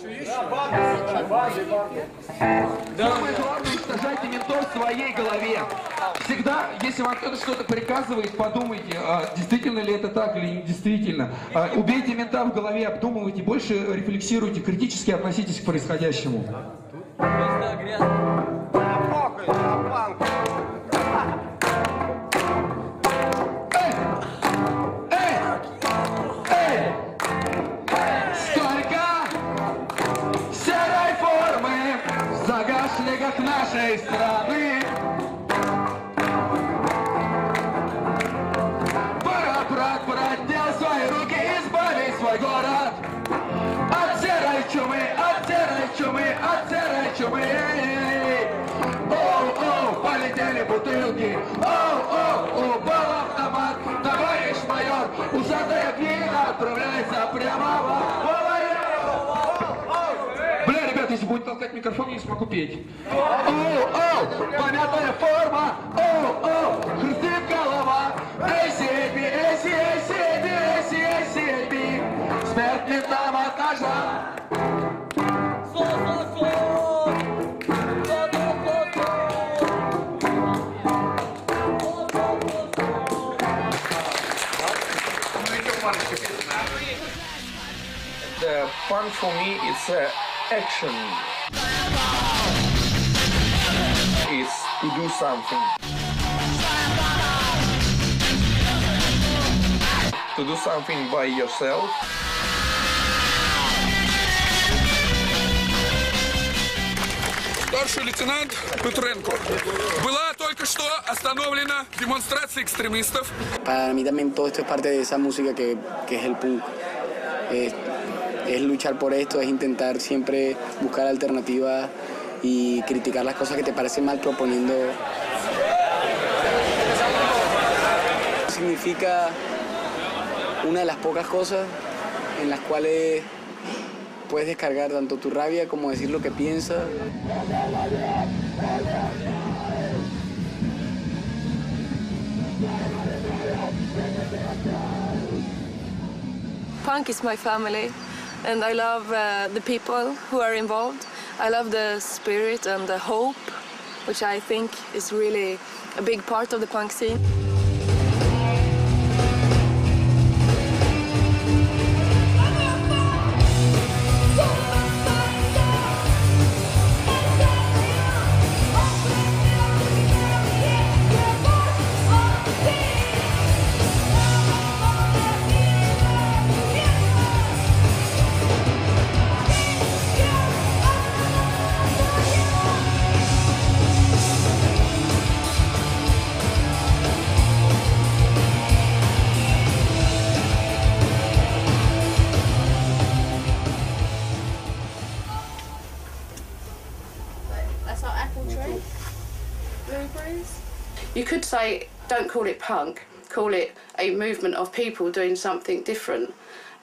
Самое главное, сажайте ментор в своей голове. Всегда, если вам кто-то что-то приказывает, подумайте, действительно ли это так или не действительно. Убейте мента в голове, обдумывайте, больше рефлексируйте, критически относитесь к происходящему. Загашниках нашей страны. Пора, брат, брать дело в свои руки, избавить свой город от серой чумы, от серой чумы, от серой чумы. Оу-оу, полетели бутылки, оу-оу, упал автомат. Товарищ майор, усатая книга отправляется прямо в если будет толкать микрофон, я не смогу петь. Оу-оу, помятая форма, оу-оу, хрустит голова. Эй-си-эй-би, эй-си-эй-си-эй-би, эй-си-эй-си-эй-би, смерть не там от ножа. The fun for me it's action. Is to do something. To do something by yourself. Старший лейтенант Петренко. Была только что остановлена демонстрация экстремистов. Para mí también todo esto es parte de esa música que es el punk. Es luchar por esto, es intentar siempre buscar alternativas y criticar las cosas que te parecen mal proponiendo. Significa una de las pocas cosas en las cuales puedes descargar tanto tu rabia como decir lo que piensas. Punk is my family, and I love the people who are involved. I love the spirit and the hope, which I think is really a big part of the punk scene. You could say, don't call it punk, call it a movement of people doing something different.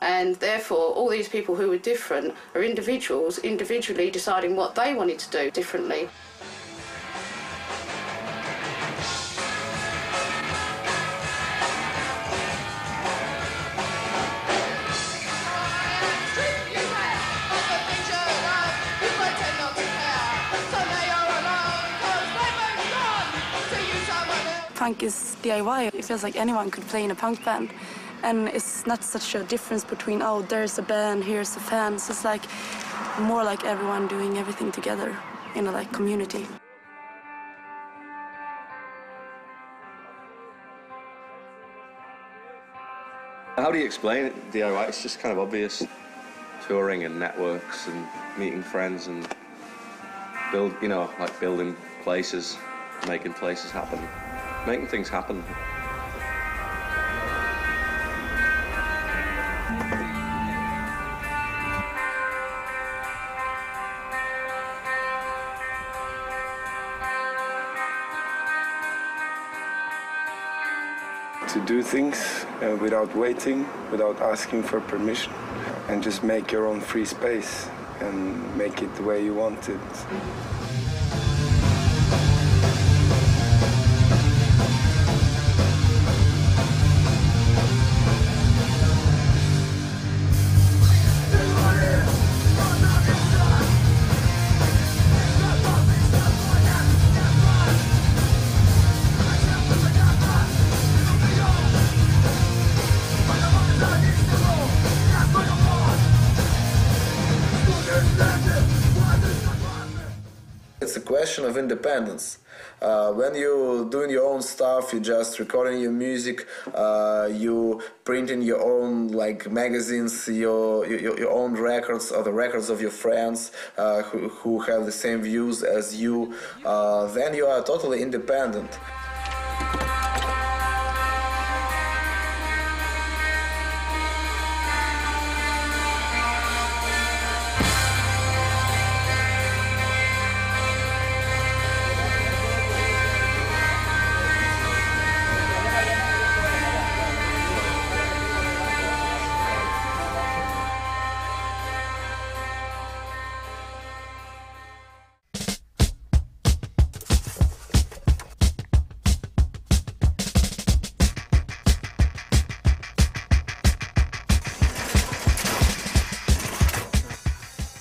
And therefore, all these people who were different are individuals, individually deciding what they wanted to do differently. Punk is DIY. It feels like anyone could play in a punk band. And it's not such a difference between, oh, there's a band, here's the fans. It's like more like everyone doing everything together in a like community. How do you explain it, DIY? It's just kind of obvious. Touring and networks and meeting friends and like building places, making places happen, making things happen. To do things without waiting, without asking for permission, and just make your own free space and make it the way you want it. it's a question of independence. When you're doing your own stuff, you're just recording your music, you printing your own like magazines, your own records or the records of your friends who have the same views as you, then you are totally independent.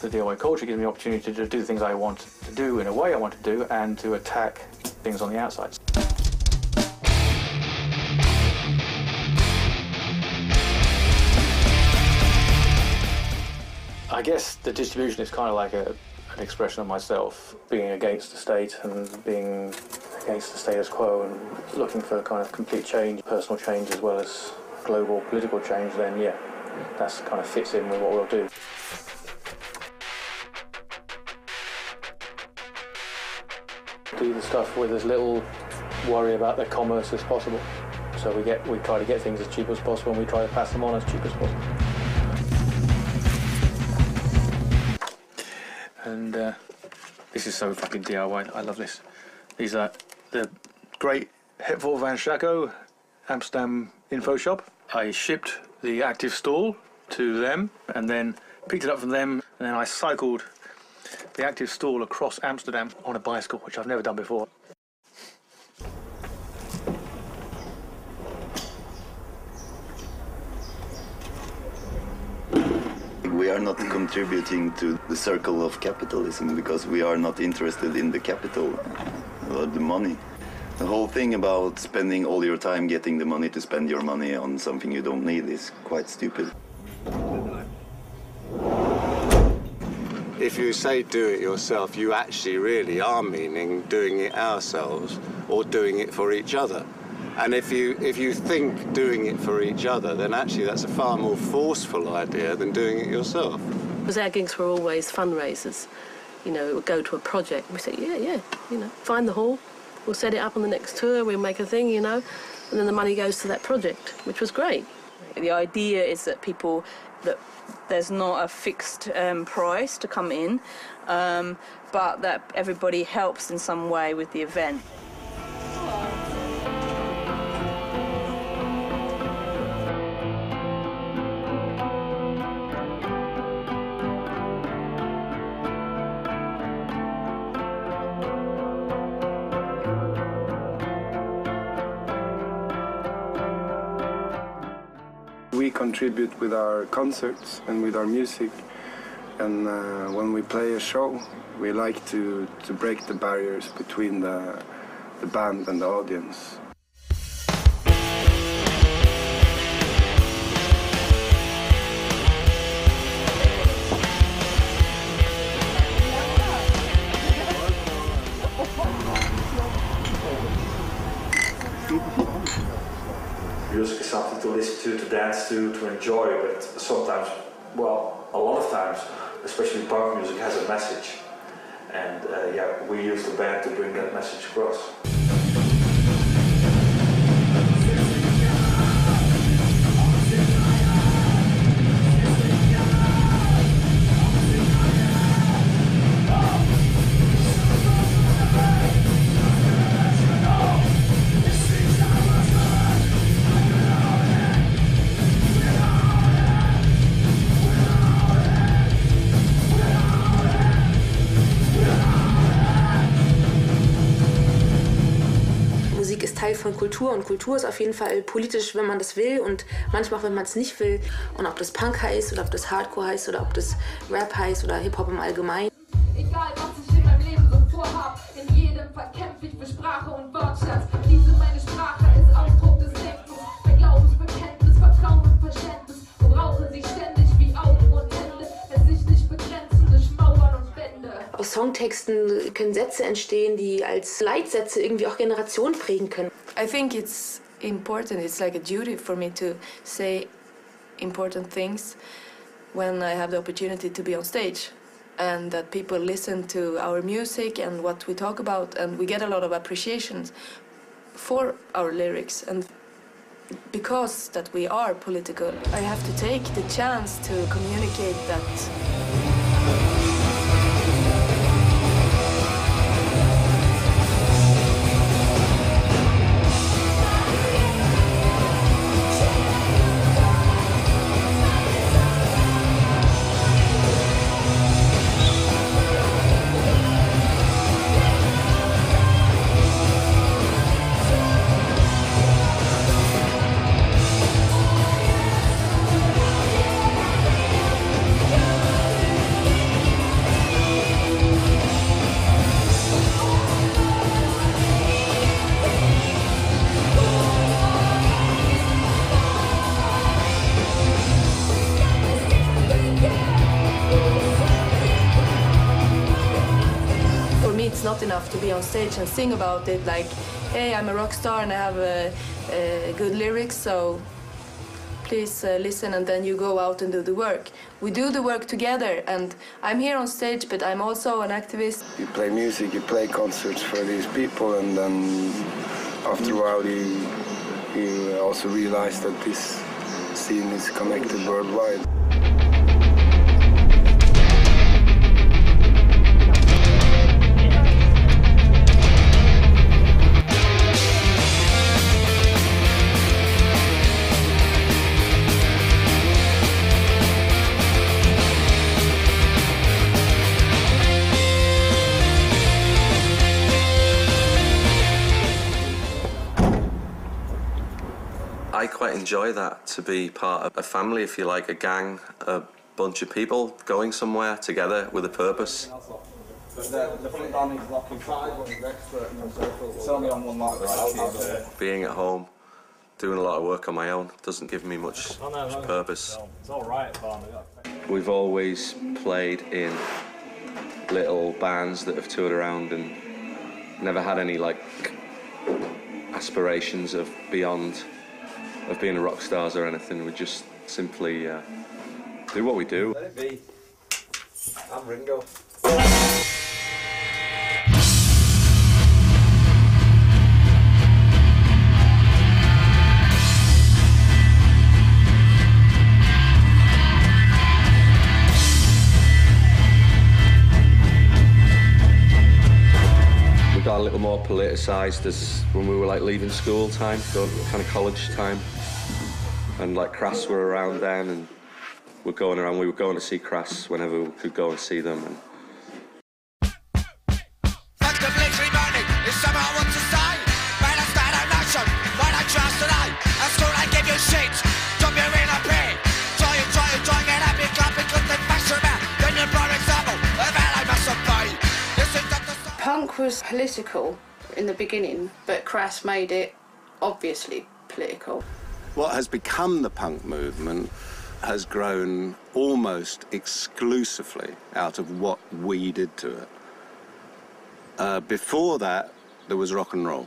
The DIY culture gives me the opportunity to do things I want to do in a way I want to do and to attack things on the outside. I guess the distribution is kind of like an expression of myself, being against the state and being against the status quo and looking for kind of complete change, personal change as well as global political change, then yeah, that's kind of fits in with what we'll do. Do the stuff with as little worry about the commerce as possible. So we try to get things as cheap as possible and we try to pass them on as cheap as possible. And this is so fucking DIY, I love this. These are the great Hetval van Schacco Amsterdam info shop. I shipped the active stall to them and then picked it up from them and then I cycled the active stall across Amsterdam on a bicycle, which I've never done before. We are not contributing to the circle of capitalism because we are not interested in the capital or the money. The whole thing about spending all your time getting the money to spend your money on something you don't need is quite stupid. If you say do it yourself, you actually really are meaning doing it ourselves or doing it for each other. And if you think doing it for each other, then actually that's a far more forceful idea than doing it yourself. Because our gigs were always fundraisers. You know, it would go to a project. We say, yeah, you know, find the hall, we'll set it up on the next tour, we'll make a thing, you know, and then the money goes to that project, which was great. The idea is that there's not a fixed price to come in, but that everybody helps in some way with the event. We contribute with our concerts and with our music, and when we play a show, we like to break the barriers between the band and the audience. Music is something to listen to dance to enjoy, but sometimes, well, a lot of times, especially punk music has a message. And yeah, we use the band to bring that message across. Teil von Kultur und Kultur ist auf jeden Fall politisch, wenn man das will und manchmal auch, wenn man es nicht will. Und ob das Punk heißt oder ob das Hardcore heißt oder ob das Rap heißt oder Hip-Hop im Allgemeinen. Egal was ich in meinem Leben so vorhab, in jedem Fall kämpfe ich für Sprache und Wortschatz. Diese meine Sprache ist Ausdruck des Denkens, für Glaubensbekenntnis, Vertrauen und Verständnis. Und brauche sie ständig wie Augen und Hände, es sich nicht begrenzen durch Mauern und Wände. aus Songtexten können Sätze entstehen, die als Leitsätze irgendwie auch Generationen prägen können. I think it's important, it's like a duty for me to say important things when I have the opportunity to be on stage, and that people listen to our music and what we talk about, and we get a lot of appreciation for our lyrics. And because that we are political, I have to take the chance to communicate that. It's not enough to be on stage and sing about it like, hey, I'm a rock star and I have good lyrics, so please listen, and then you go out and do the work. We do the work together, and I'm here on stage, but I'm also an activist. You play music, you play concerts for these people, and then after a while you also realize that this scene is connected worldwide. I quite enjoy that, to be part of a family, if you like, a gang, a bunch of people going somewhere together with a purpose. Being at home, doing a lot of work on my own, doesn't give me much purpose. It's all right, We've always played in little bands that have toured around and never had any like aspirations of beyond of being rock stars or anything. We just simply do what we do. Let it be. I'm Ringo. We got a little more politicised as when we were like leaving school time, kind of college time, and like Crass were around then, and we were going to see Crass whenever we could go and see them. And Punk was political in the beginning, but Crass made it obviously political. What has become the punk movement has grown almost exclusively out of what we did to it. Before that, there was rock and roll.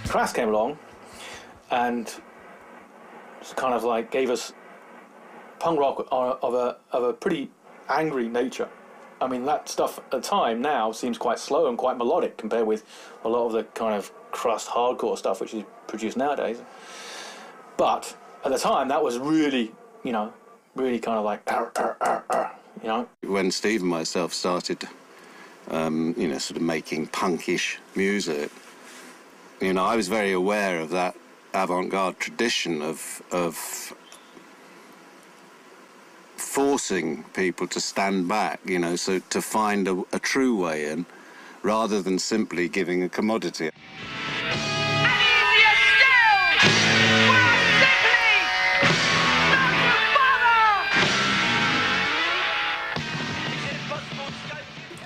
Crass came along and kind of like gave us punk rock of a pretty angry nature. I mean, that stuff at the time now seems quite slow and quite melodic compared with a lot of the kind of crust hardcore stuff which is produced nowadays. But at the time, that was really, you know, really kind of like, you know. When Steve and myself started, you know, sort of making punkish music, you know, I was very aware of that avant-garde tradition of forcing people to stand back, you know, so to find a true way in, rather than simply giving a commodity.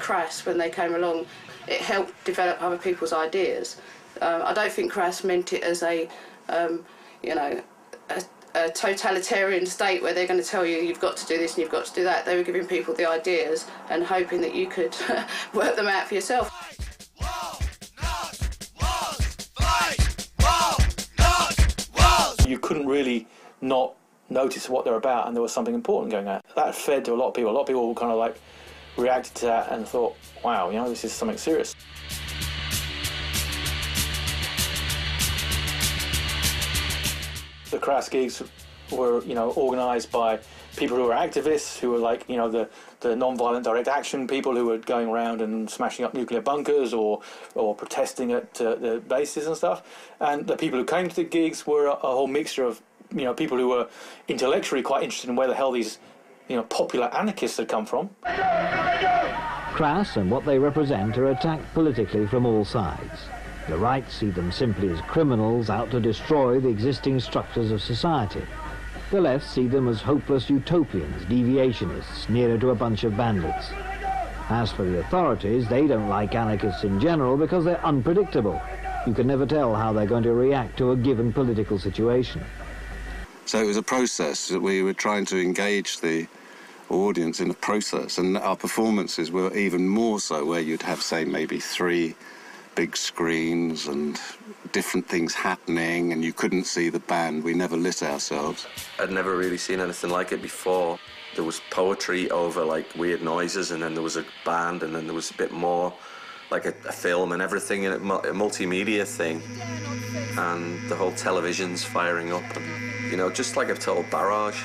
Crass, when they came along, it helped develop other people's ideas. I don't think Crass meant it as a, you know, a totalitarian state where they're going to tell you you've got to do this and you've got to do that. They were giving people the ideas and hoping that you could work them out for yourself. You couldn't really not notice what they're about, and there was something important going on. That fed to a lot of people. A lot of people kind of like reacted to that and thought, wow, you know, this is something serious. The Crass gigs were, you know, organised by people who were activists, who were like, you know, the non-violent direct action people who were going around and smashing up nuclear bunkers or protesting at the bases and stuff. And the people who came to the gigs were a whole mixture of, you know, people who were intellectually quite interested in where the hell these, you know, popular anarchists had come from. Crass and what they represent are attacked politically from all sides. The right see them simply as criminals out to destroy the existing structures of society. The left see them as hopeless utopians, deviationists, nearer to a bunch of bandits. As for the authorities, they don't like anarchists in general because they're unpredictable. You can never tell how they're going to react to a given political situation. So it was a process that we were trying to engage the audience in a process, and our performances were even more so, where you'd have, say, maybe 3 big screens and different things happening, and you couldn't see the band. We never lit ourselves. I'd never really seen anything like it before. There was poetry over like weird noises, and then there was a band, and then there was a bit more like a film and everything, and a multimedia thing, and the whole television's firing up, and, you know, just like a total barrage.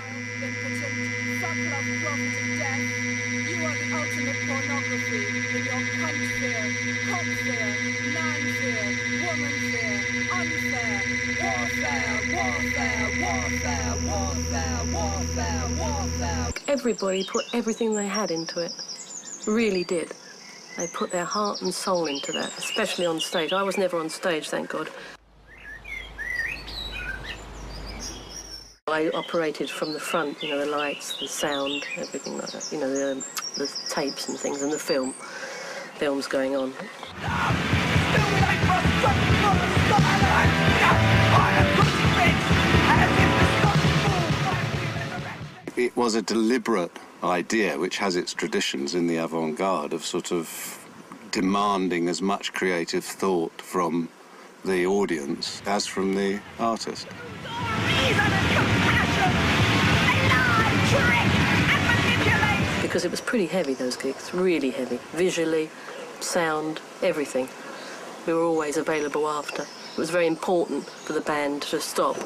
Everybody put everything they had into it, really did. They put their heart and soul into that, especially on stage. I was never on stage, thank God. I operated from the front, you know, the lights, the sound, everything like that, you know, the tapes and things, and the films going on. It was a deliberate idea, which has its traditions in the avant-garde, of sort of demanding as much creative thought from the audience as from the artist. Because it was pretty heavy, those gigs, really heavy, visually, sound, everything. We were always available after. It was very important for the band to stop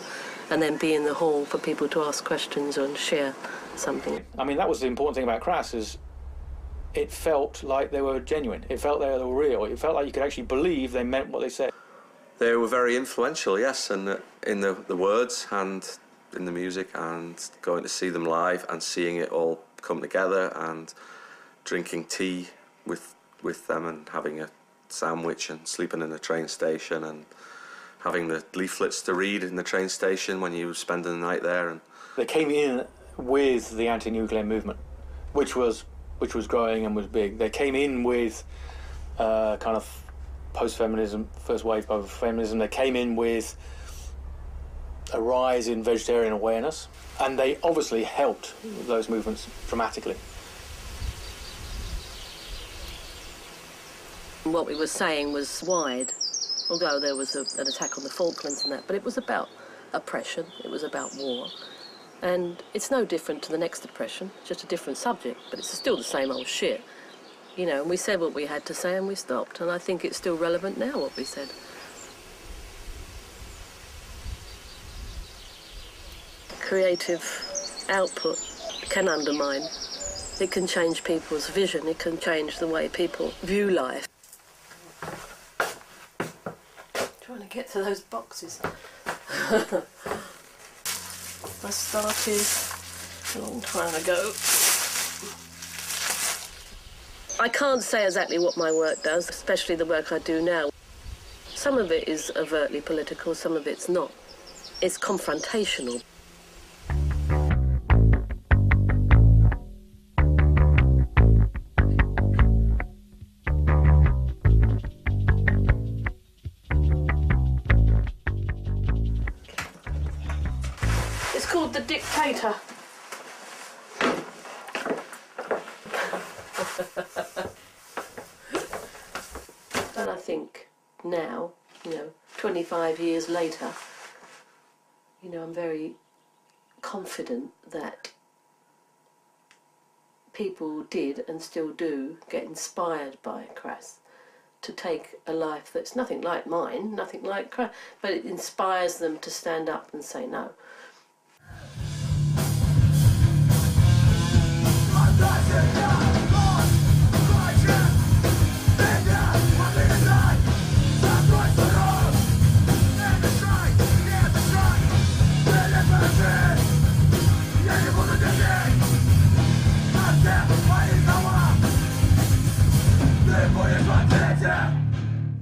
and then be in the hall for people to ask questions and share something. I mean, that was the important thing about Crass, is it felt like they were genuine. It felt they were real. It felt like you could actually believe they meant what they said. They were very influential, yes, and in the words and in the music, and going to see them live and seeing it all come together, and drinking tea with them, and having a sandwich, and sleeping in a train station, and having the leaflets to read in the train station when you were spending the night there. And they came in with the anti-nuclear movement, which was growing and was big. They came in with kind of post-feminism, first wave of feminism. They came in with a rise in vegetarian awareness, and they obviously helped those movements dramatically. What we were saying was wide, although there was an attack on the Falklands and that, but it was about oppression, it was about war. And it's no different to the next oppression, just a different subject, but it's still the same old shit. You know, and we said what we had to say and we stopped, and I think it's still relevant now, what we said. Creative output can undermine. It can change people's vision, it can change the way people view life. Trying to get to those boxes. I started a long time ago. I can't say exactly what my work does, especially the work I do now. Some of it is overtly political, some of it's not. It's confrontational. now, 25 years later, I'm very confident that people did and still do get inspired by Crass to take a life that's nothing like mine, nothing like Crass, but it inspires them to stand up and say no.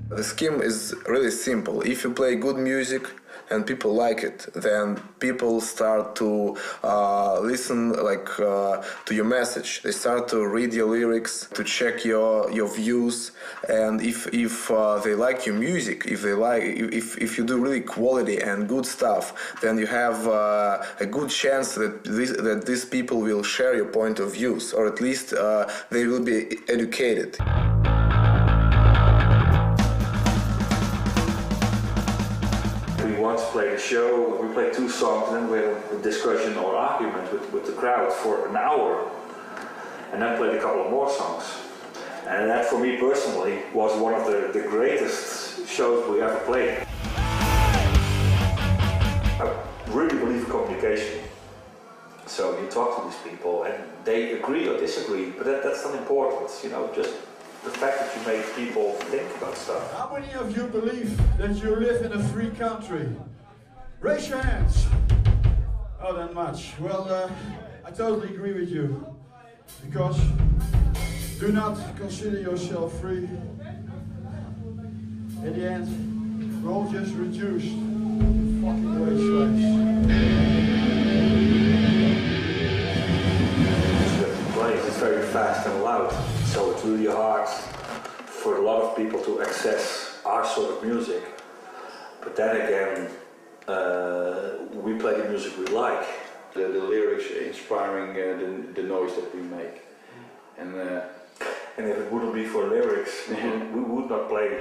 The scheme is really simple. If you play good music and people like it, then people start to listen to your message. They start to read your lyrics, to check your views, and if they like your music, if you do really quality and good stuff, then you have a good chance that these people will share your point of views, or at least they will be educated. Once played a show, we played 2 songs, and then we had a discussion or argument with the crowd for an hour, and then played a couple of more songs. And that, for me personally, was one of the greatest shows we ever played. I really believe in communication. So you talk to these people, and they agree or disagree, but that's not important, just the fact that you make people think about stuff. How many of you believe that you live in a free country? Raise your hands. Oh, that much. Well, I totally agree with you. Because do not consider yourself free. In the end, we're all just reduced to fucking wage slaves. It's very fast and loud. So it's really hard for a lot of people to access our sort of music. But then again, we play the music we like. The lyrics inspiring the noise that we make. And if it wouldn't be for lyrics, we would not play.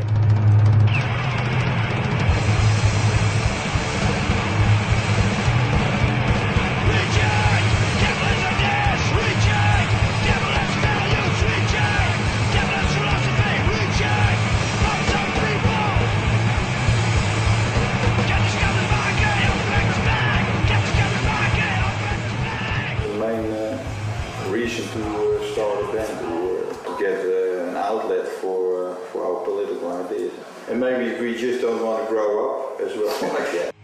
To start a band, to get an outlet for our political ideas. And maybe we just don't want to grow up as well like that.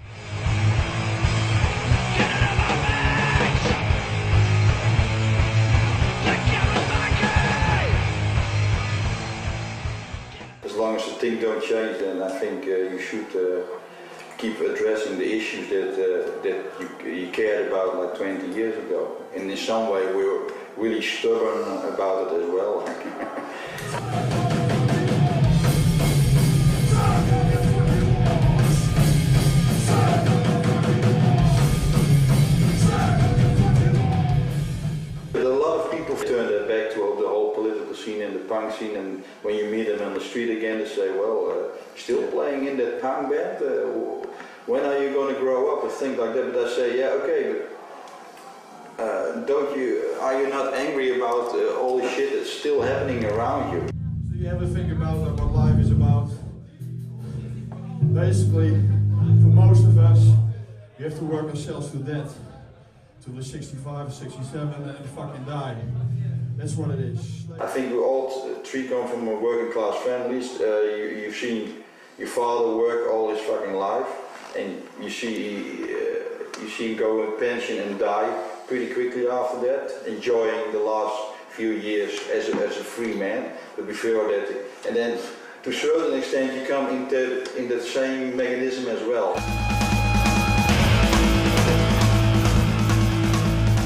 As long as the things don't change, then I think you should keep addressing the issues that you cared about like 20 years ago. And in some way we're really stubborn about it as well. But a lot of people turn their back to the whole political scene and the punk scene, and when you meet them on the street again, they say, well, still playing in that punk band? When are you going to grow up? And things like that. But I say, yeah, okay, but are you not angry about all the shit that's still happening around you? Do you ever think about what life is about? Basically, for most of us, we have to work ourselves to death. Till we're 65 or 67 and fucking die. That's what it is. I think we all three come from working class families. You've seen your father work all his fucking life, and you see him go in pension and die pretty quickly after that, enjoying the last few years as a free man. But before that, and then to a certain extent you come in that same mechanism as well.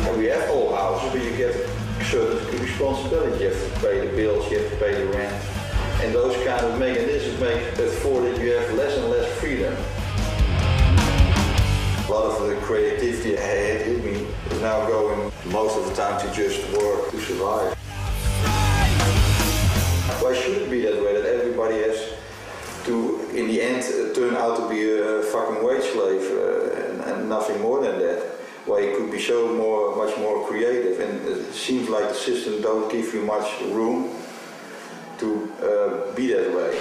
And we have all houses, but you get certain responsibility. You have to pay the bills, you have to pay the rent, and those kind of mechanisms make it for that you have less and less freedom. A lot of the creativity ahead in me is now going most of the time to just work to survive. Why should it be that way, that everybody has to and turn out to be a fucking wage slave and nothing more than that. Where you could be much more creative, and it seems like the system don't give you much room to be that way.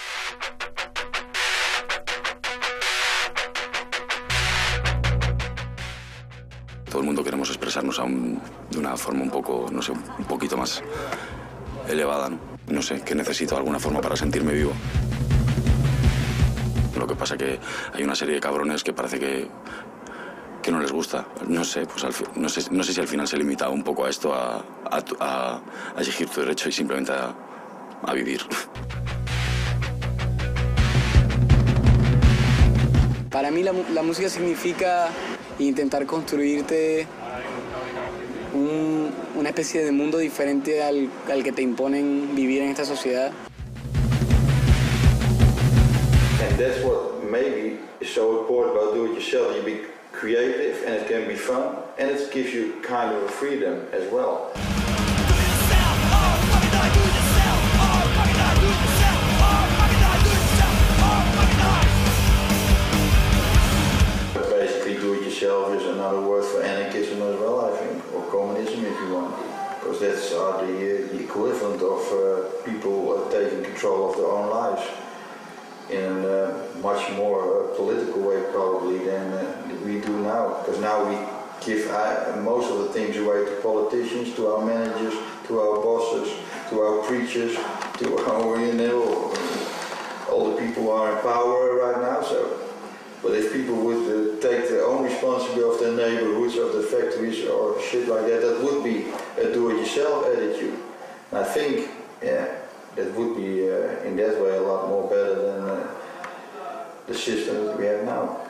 Todo el mundo queremos expresarnos de una forma un poco, no sé, un poquito más elevada, ¿no? No sé, que necesito alguna forma para sentirme vivo. Lo que pasa que hay una serie de cabrones que parece que no les gusta. No sé, pues no sé si al final se limita un poco a esto, a exigir tu derecho y simplemente a vivir. Para mí la música significa intentar construirte una especie de mundo diferente al que te imponen vivir en esta sociedad. And that's what maybe is so important about do it yourself. You be creative and it can be fun and it gives you kind of a freedom as well. Basically do it yourself is another word for anarchism as well, I think, or communism if you want, because that's the equivalent of people taking control of their own lives in a much more political way probably than we do now, because now we give most of the things away to politicians, to our managers, to our bosses, to our preachers, to our, all the people who are in power right now. So, but if people would take their own responsibility of their neighborhoods, of their factories or shit like that, that would be a do-it-yourself attitude. And I think, yeah, that would be in that way a lot more better than the system that we have now.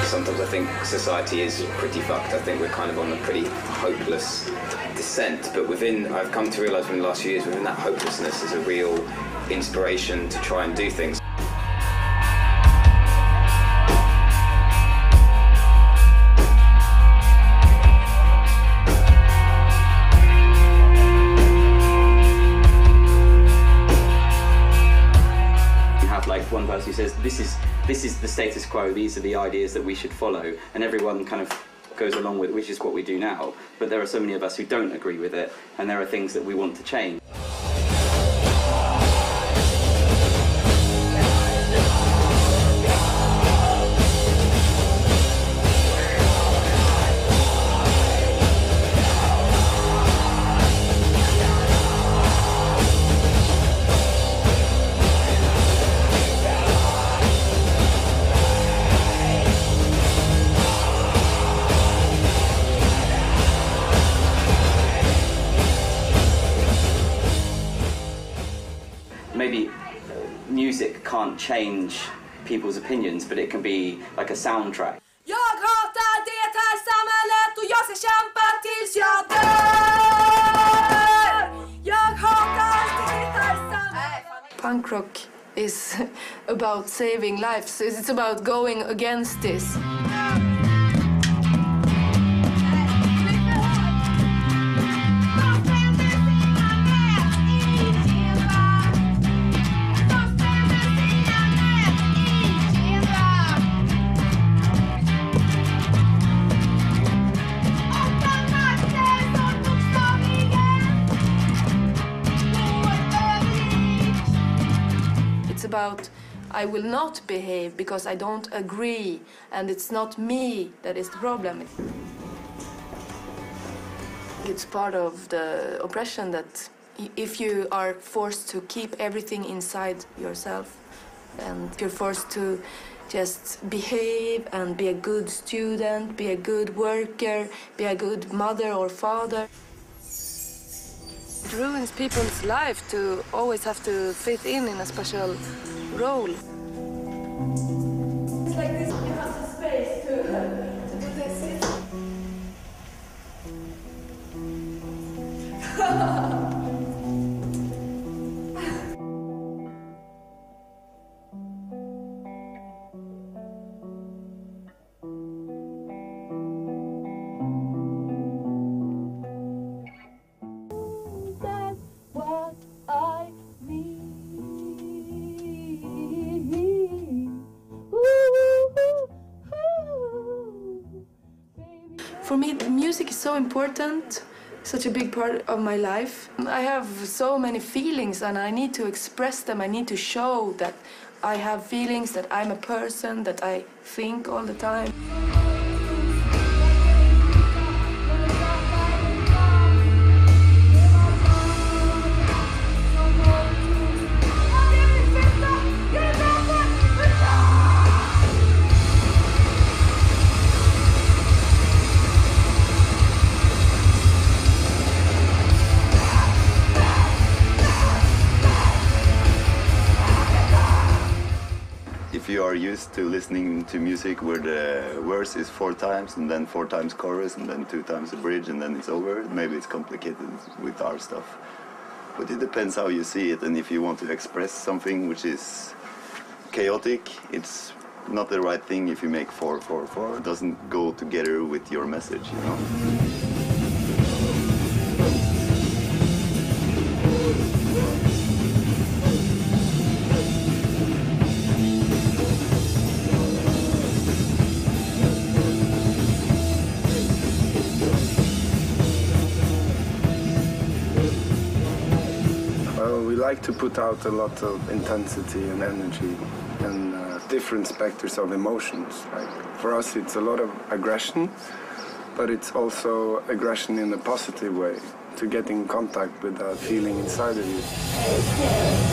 Sometimes I think society is pretty fucked. I think we're kind of on a pretty hopeless descent, but I've come to realise in the last few years, within that hopelessness is a real inspiration to try and do things. You have like one person who says, this is the status quo, these are the ideas that we should follow, and everyone kind of goes along with, which is what we do now. But there are so many of us who don't agree with it, and there are things that we want to change. Maybe music can't change people's opinions, but it can be like a soundtrack. Jag hatar det här samhället och jag ska kämpa tills jag dör. Jag hatar det här samhället. Punk rock is about saving lives. It's about going against this. About I will not behave because I don't agree, and it's not me that is the problem. It's part of the oppression that if you are forced to keep everything inside yourself, and you're forced to just behave and be a good student, be a good worker, be a good mother or father. It ruins people's life to always have to fit in a special role. It's like this, you have the space to do this. so important, such a big part of my life. I have so many feelings and I need to express them. I need to show that I have feelings, that I'm a person, that I think all the time. If you are used to listening to music where the verse is 4 times and then 4 times chorus and then 2 times the bridge and then it's over, maybe it's complicated with our stuff. But it depends how you see it, and if you want to express something which is chaotic, it's not the right thing if you make 4, 4, 4. It doesn't go together with your message, you know? We like to put out a lot of intensity and energy and different specters of emotions. Like for us, it's a lot of aggression, but it's also aggression in a positive way, to get in contact with that feeling inside of you.